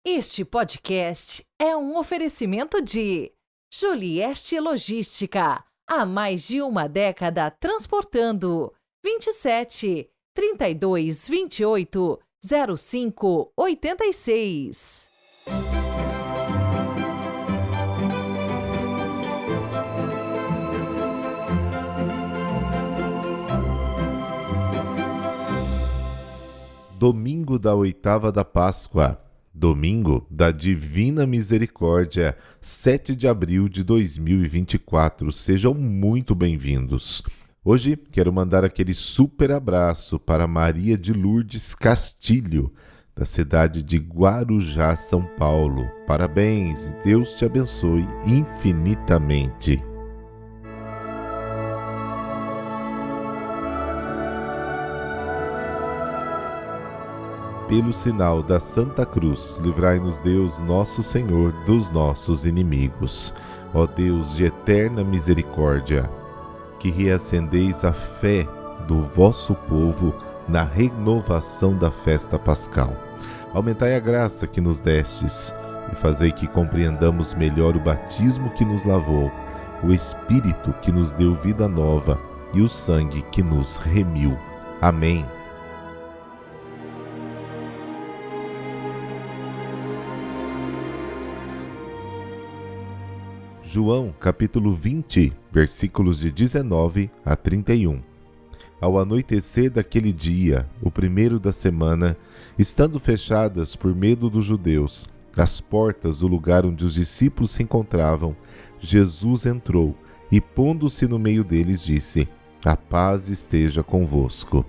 Este podcast é um oferecimento de Julieste Logística, há mais de uma década transportando 27 32 28 05 86. Domingo da oitava da Páscoa, domingo da Divina Misericórdia, 7 de abril de 2024. Sejam muito bem-vindos. Hoje quero mandar aquele super abraço para Maria de Lourdes Castilho, da cidade de Guarujá, São Paulo. Parabéns, Deus te abençoe infinitamente. Pelo sinal da Santa Cruz, livrai-nos Deus, nosso Senhor, dos nossos inimigos. Ó Deus de eterna misericórdia, que reacendeis a fé do vosso povo na renovação da festa pascal. Aumentai a graça que nos destes e fazei que compreendamos melhor o batismo que nos lavou, o Espírito que nos deu vida nova e o sangue que nos remiu. Amém. João, capítulo 20, versículos de 19 a 31. Ao anoitecer daquele dia, o primeiro da semana, estando fechadas por medo dos judeus, as portas do lugar onde os discípulos se encontravam, Jesus entrou e, pondo-se no meio deles, disse: A paz esteja convosco.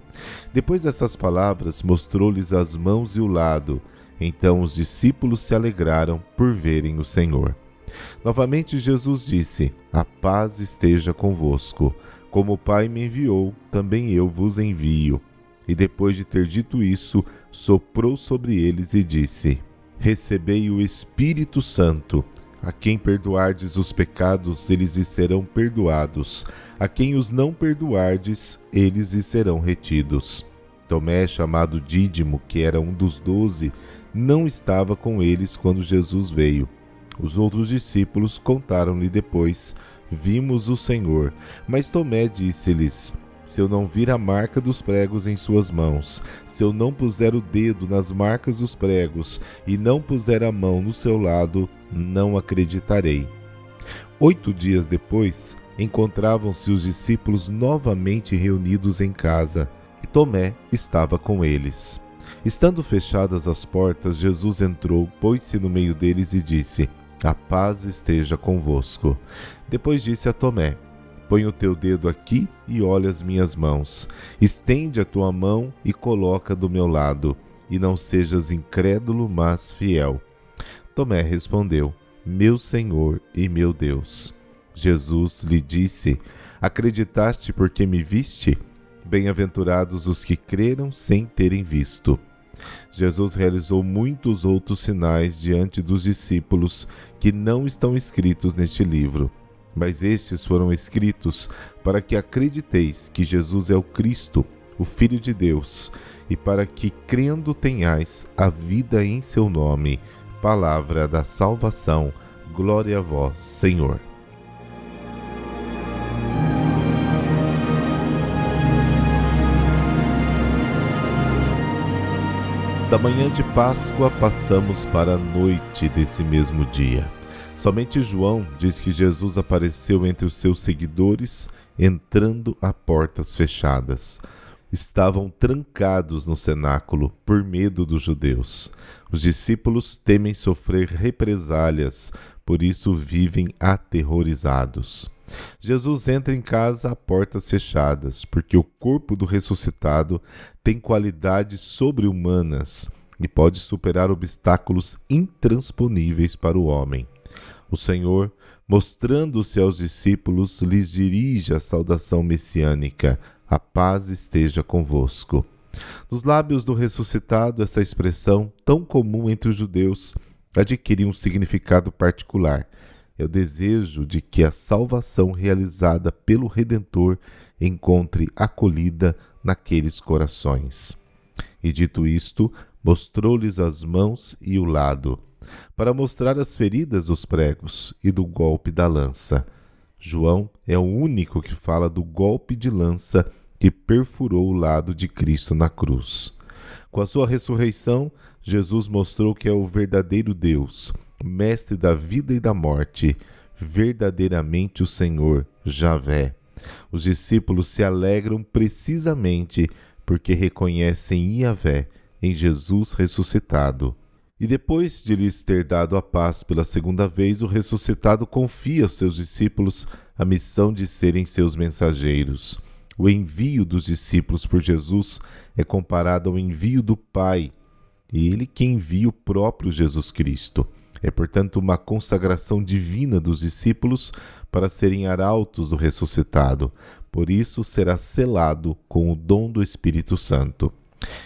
Depois dessas palavras, mostrou-lhes as mãos e o lado. Então os discípulos se alegraram por verem o Senhor. Novamente Jesus disse: A paz esteja convosco. Como o Pai me enviou, também eu vos envio. E depois de ter dito isso, soprou sobre eles e disse: Recebei o Espírito Santo. A quem perdoardes os pecados, eles lhes serão perdoados. A quem os não perdoardes, eles lhes serão retidos. Tomé, chamado Dídimo, que era um dos 12, não estava com eles quando Jesus veio. Os outros discípulos contaram-lhe depois: Vimos o Senhor. Mas Tomé disse-lhes: Se eu não vir a marca dos pregos em suas mãos, se eu não puser o dedo nas marcas dos pregos e não puser a mão no seu lado, não acreditarei. 8 dias depois, encontravam-se os discípulos novamente reunidos em casa, e Tomé estava com eles. Estando fechadas as portas, Jesus entrou, pôs-se no meio deles e disse: A paz esteja convosco. Depois disse a Tomé: Põe o teu dedo aqui e olha as minhas mãos. Estende a tua mão e coloca do meu lado. E não sejas incrédulo, mas fiel. Tomé respondeu: Meu Senhor e meu Deus. Jesus lhe disse: Acreditaste porque me viste? Bem-aventurados os que creram sem terem visto. Jesus realizou muitos outros sinais diante dos discípulos que não estão escritos neste livro, mas estes foram escritos para que acrediteis que Jesus é o Cristo, o Filho de Deus, e para que, crendo, tenhais a vida em seu nome. Palavra da salvação. Glória a vós, Senhor. Da manhã de Páscoa passamos para a noite desse mesmo dia. Somente João diz que Jesus apareceu entre os seus seguidores, entrando a portas fechadas. Estavam trancados no cenáculo por medo dos judeus. Os discípulos temem sofrer represálias, por isso vivem aterrorizados. Jesus entra em casa a portas fechadas, porque o corpo do ressuscitado tem qualidades sobre-humanas e pode superar obstáculos intransponíveis para o homem. O Senhor, mostrando-se aos discípulos, lhes dirige a saudação messiânica: A paz esteja convosco. Nos lábios do ressuscitado, essa expressão, tão comum entre os judeus, adquire um significado particular. É o desejo de que a salvação realizada pelo Redentor encontre acolhida naqueles corações. E dito isto, mostrou-lhes as mãos e o lado. para mostrar as feridas dos pregos e do golpe da lança. João é o único que fala do golpe de lança que perfurou o lado de Cristo na cruz. Com a sua ressurreição, Jesus mostrou que é o verdadeiro Deus, mestre da vida e da morte, verdadeiramente o Senhor, Javé. Os discípulos se alegram precisamente porque reconhecem Javé em Jesus ressuscitado. E depois de lhes ter dado a paz pela segunda vez, o ressuscitado confia aos seus discípulos a missão de serem seus mensageiros. O envio dos discípulos por Jesus é comparado ao envio do Pai, e ele que envia o próprio Jesus Cristo. É, portanto, uma consagração divina dos discípulos para serem arautos do ressuscitado. Por isso, será selado com o dom do Espírito Santo.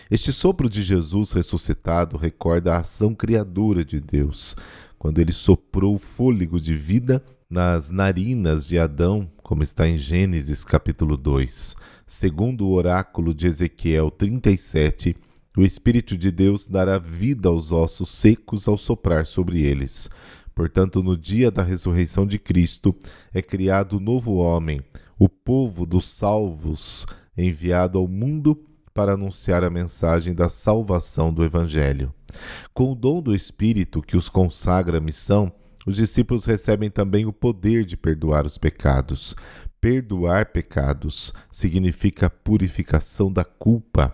Este sopro de Jesus ressuscitado recorda a ação criadora de Deus, quando ele soprou o fôlego de vida nas narinas de Adão, como está em Gênesis capítulo 2. Segundo o oráculo de Ezequiel 37, o Espírito de Deus dará vida aos ossos secos ao soprar sobre eles. Portanto, no dia da ressurreição de Cristo, é criado o novo homem, o povo dos salvos, enviado ao mundo para anunciar a mensagem da salvação do Evangelho. Com o dom do Espírito que os consagra à missão, os discípulos recebem também o poder de perdoar os pecados. Perdoar pecados significa purificação da culpa,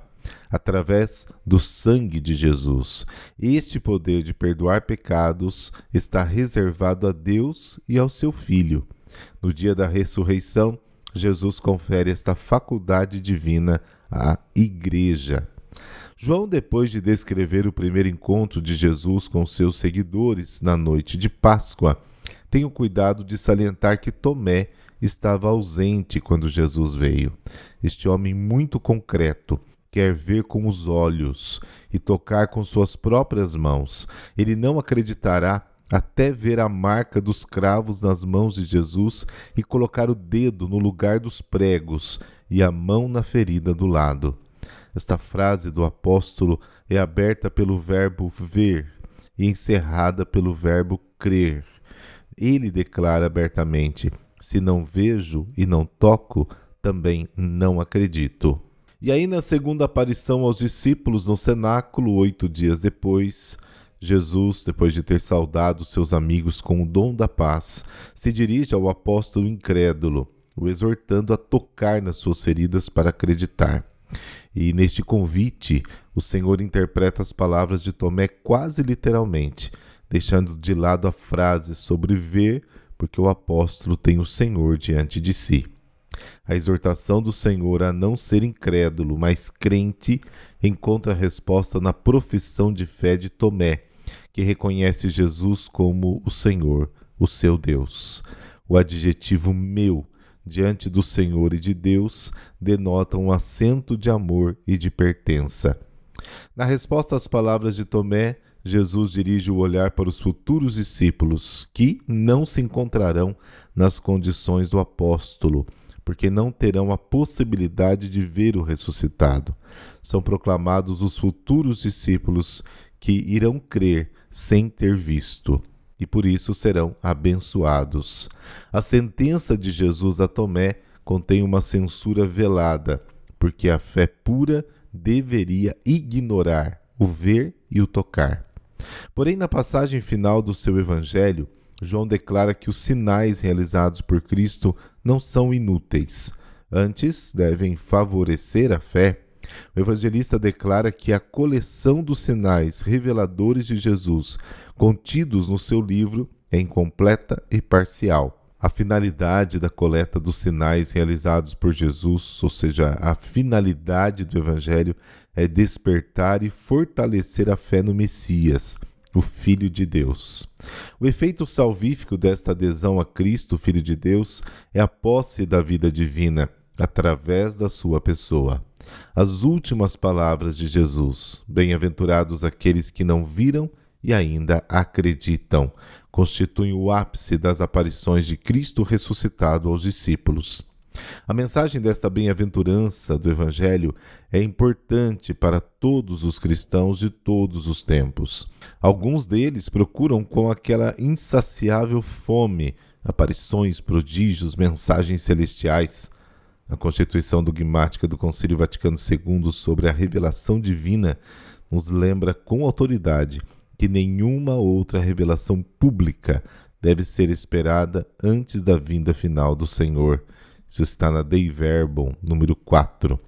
através do sangue de Jesus. Este poder de perdoar pecados está reservado a Deus e ao seu Filho. No dia da ressurreição, Jesus confere esta faculdade divina à Igreja. João, depois de descrever o primeiro encontro de Jesus com seus seguidores na noite de Páscoa, tem o cuidado de salientar que Tomé estava ausente quando Jesus veio. Este homem muito concreto quer ver com os olhos e tocar com suas próprias mãos. Ele não acreditará até ver a marca dos cravos nas mãos de Jesus e colocar o dedo no lugar dos pregos e a mão na ferida do lado. Esta frase do apóstolo é aberta pelo verbo ver e encerrada pelo verbo crer. Ele declara abertamente: se não vejo e não toco, também não acredito. E aí, na segunda aparição aos discípulos no cenáculo, 8 dias depois, Jesus, depois de ter saudado seus amigos com o dom da paz, se dirige ao apóstolo incrédulo, o exortando a tocar nas suas feridas para acreditar. E neste convite, o Senhor interpreta as palavras de Tomé quase literalmente, deixando de lado a frase sobre ver, porque o apóstolo tem o Senhor diante de si. A exortação do Senhor a não ser incrédulo, mas crente, encontra resposta na profissão de fé de Tomé, que reconhece Jesus como o Senhor, o seu Deus. O adjetivo meu diante do Senhor e de Deus denota um acento de amor e de pertença. Na resposta às palavras de Tomé, Jesus dirige o olhar para os futuros discípulos, que não se encontrarão nas condições do apóstolo, porque não terão a possibilidade de ver o ressuscitado. São proclamados os futuros discípulos que irão crer sem ter visto, e por isso serão abençoados. A sentença de Jesus a Tomé contém uma censura velada, porque a fé pura deveria ignorar o ver e o tocar. Porém, na passagem final do seu evangelho, João declara que os sinais realizados por Cristo não são inúteis, antes devem favorecer a fé. O evangelista declara que a coleção dos sinais reveladores de Jesus contidos no seu livro é incompleta e parcial. A finalidade da coleta dos sinais realizados por Jesus, ou seja, a finalidade do evangelho, é despertar e fortalecer a fé no Messias, o Filho de Deus. O efeito salvífico desta adesão a Cristo, Filho de Deus, é a posse da vida divina, através da sua pessoa. As últimas palavras de Jesus, bem-aventurados aqueles que não viram e ainda acreditam, constituem o ápice das aparições de Cristo ressuscitado aos discípulos. A mensagem desta bem-aventurança do Evangelho é importante para todos os cristãos de todos os tempos. Alguns deles procuram com aquela insaciável fome aparições, prodígios, mensagens celestiais. A Constituição dogmática do Concílio Vaticano II sobre a revelação divina nos lembra com autoridade que nenhuma outra revelação pública deve ser esperada antes da vinda final do Senhor. Isso está na Dei Verbum, número 4.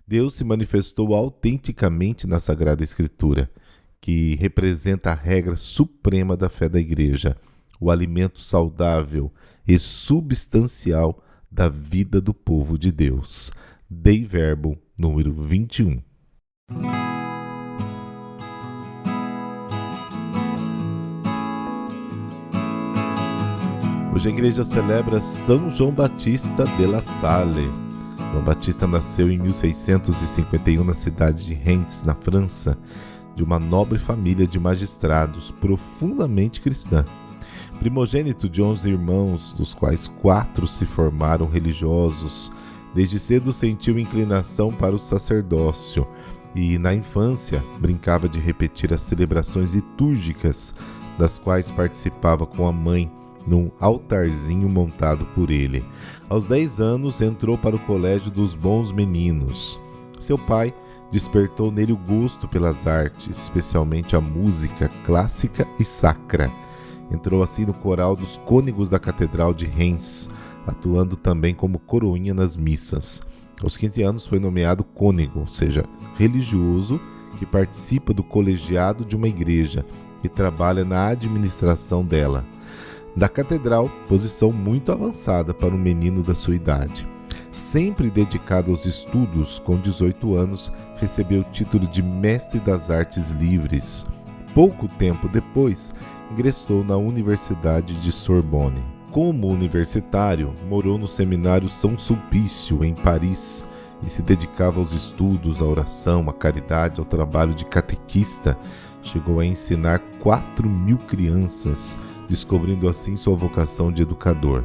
Deus se manifestou autenticamente na Sagrada Escritura, que representa a regra suprema da fé da Igreja, o alimento saudável e substancial da vida do povo de Deus. Dei Verbum, número 21. Hoje a igreja celebra São João Batista de La Salle. João Batista nasceu em 1651 na cidade de Reims, na França, de uma nobre família de magistrados profundamente cristã. Primogênito de 11 irmãos, dos quais 4 se formaram religiosos, desde cedo sentiu inclinação para o sacerdócio e, na infância, brincava de repetir as celebrações litúrgicas, das quais participava com a mãe, num altarzinho montado por ele. Aos 10 anos, entrou para o Colégio dos Bons Meninos. Seu pai despertou nele o gosto pelas artes, especialmente a música clássica e sacra. Entrou assim no coral dos cônegos da Catedral de Reims, atuando também como coroinha nas missas. Aos 15 anos foi nomeado cônego, ou seja, religioso que participa do colegiado de uma igreja e trabalha na administração dela. Da catedral, posição muito avançada para um menino da sua idade. Sempre dedicado aos estudos, com 18 anos, recebeu o título de Mestre das Artes Livres. Pouco tempo depois, ingressou na Universidade de Sorbonne. Como universitário, morou no Seminário São Sulpício, em Paris, e se dedicava aos estudos, à oração, à caridade, ao trabalho de catequista. Chegou a ensinar 4.000 crianças, descobrindo assim sua vocação de educador.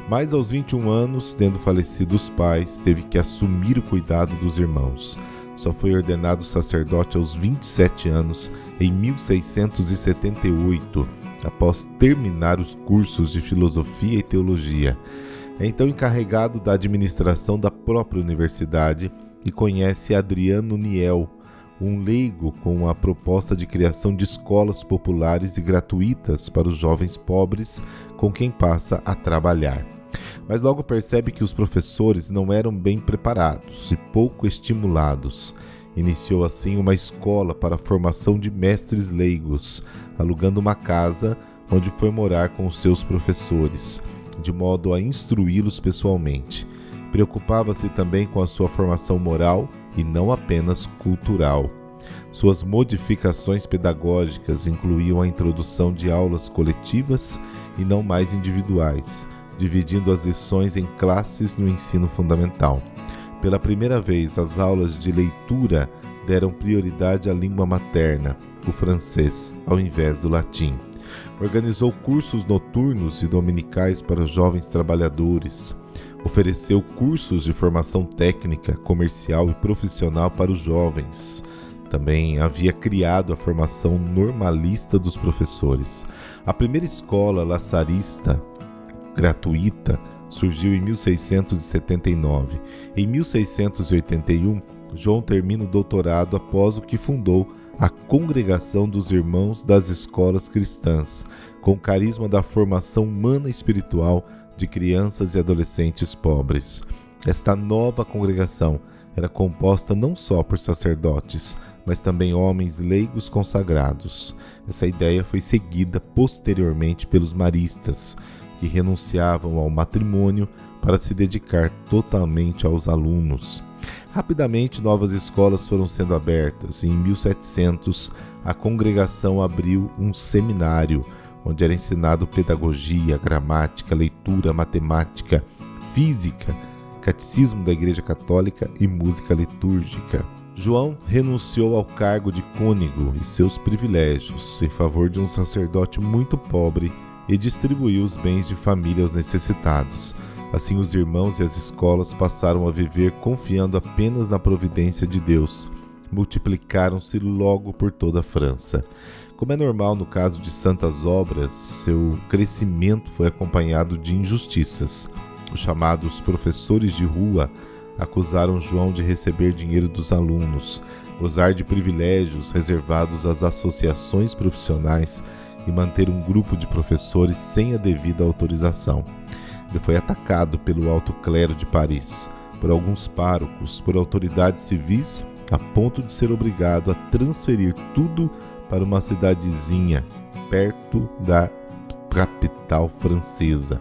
Mas aos 21 anos, tendo falecido os pais, teve que assumir o cuidado dos irmãos. Só foi ordenado sacerdote aos 27 anos, em 1678, após terminar os cursos de filosofia e teologia. É então encarregado da administração da própria universidade e conhece Adriano Niel, um leigo com a proposta de criação de escolas populares e gratuitas para os jovens pobres com quem passa a trabalhar. Mas logo percebe que os professores não eram bem preparados e pouco estimulados. Iniciou assim uma escola para a formação de mestres leigos, alugando uma casa onde foi morar com os seus professores, de modo a instruí-los pessoalmente. Preocupava-se também com a sua formação moral e não apenas cultural. Suas modificações pedagógicas incluíam a introdução de aulas coletivas e não mais individuais, dividindo as lições em classes no ensino fundamental. Pela primeira vez, as aulas de leitura deram prioridade à língua materna, o francês, ao invés do latim. Organizou cursos noturnos e dominicais para os jovens trabalhadores. Ofereceu cursos de formação técnica, comercial e profissional para os jovens. Também havia criado a formação normalista dos professores. A primeira escola laçarista gratuita surgiu em 1679. Em 1681, João termina o doutorado após o que fundou a Congregação dos Irmãos das Escolas Cristãs, com carisma da formação humana e espiritual de crianças e adolescentes pobres. Esta nova congregação era composta não só por sacerdotes, mas também homens leigos consagrados. Essa ideia foi seguida posteriormente pelos maristas, que renunciavam ao matrimônio para se dedicar totalmente aos alunos. Rapidamente, novas escolas foram sendo abertas e em 1700 a congregação abriu um seminário, onde era ensinado pedagogia, gramática, leitura, matemática, física, catecismo da Igreja Católica e música litúrgica. João renunciou ao cargo de cônego e seus privilégios em favor de um sacerdote muito pobre e distribuiu os bens de família aos necessitados. Assim, os irmãos e as escolas passaram a viver confiando apenas na providência de Deus. Multiplicaram-se logo por toda a França. Como é normal no caso de santas obras, seu crescimento foi acompanhado de injustiças. Os chamados professores de rua acusaram João de receber dinheiro dos alunos, gozar de privilégios reservados às associações profissionais e manter um grupo de professores sem a devida autorização. Ele foi atacado pelo alto clero de Paris, por alguns párocos, por autoridades civis, a ponto de ser obrigado a transferir tudo para uma cidadezinha perto da capital francesa.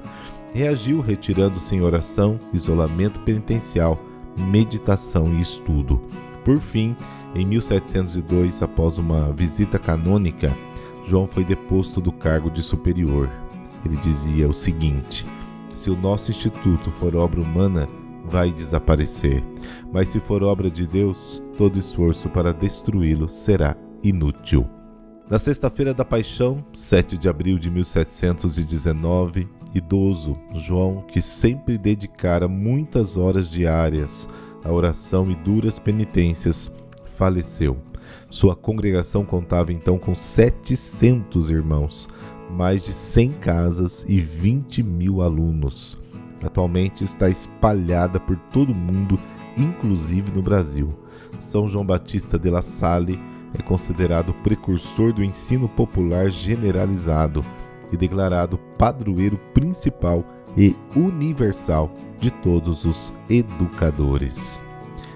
Reagiu retirando-se em oração, isolamento penitencial, meditação e estudo. Por fim, em 1702, após uma visita canônica, João foi deposto do cargo de superior. Ele dizia o seguinte: se o nosso instituto for obra humana, vai desaparecer. Mas se for obra de Deus, todo esforço para destruí-lo será inútil. Na sexta-feira da Paixão, 7 de abril de 1719, idoso João, que sempre dedicara muitas horas diárias à oração e duras penitências, faleceu. Sua congregação contava então com 700 irmãos, mais de 100 casas e 20.000 alunos. Atualmente está espalhada por todo o mundo, inclusive no Brasil. São João Batista de La Salle é considerado precursor do ensino popular generalizado e declarado padroeiro principal e universal de todos os educadores.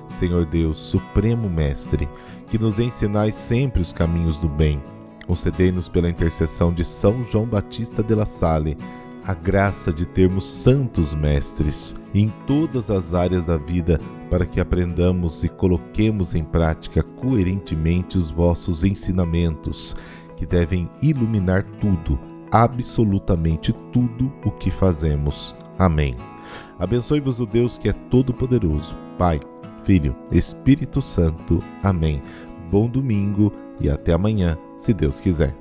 Senhor Deus, Supremo Mestre, que nos ensinais sempre os caminhos do bem, concedei-nos pela intercessão de São João Batista de La Salle a graça de termos santos mestres em todas as áreas da vida, para que aprendamos e coloquemos em prática coerentemente os vossos ensinamentos, que devem iluminar tudo, absolutamente tudo o que fazemos. Amém. Abençoe-vos o Deus que é todo-poderoso, Pai, Filho, Espírito Santo. Amém. Bom domingo e até amanhã, se Deus quiser.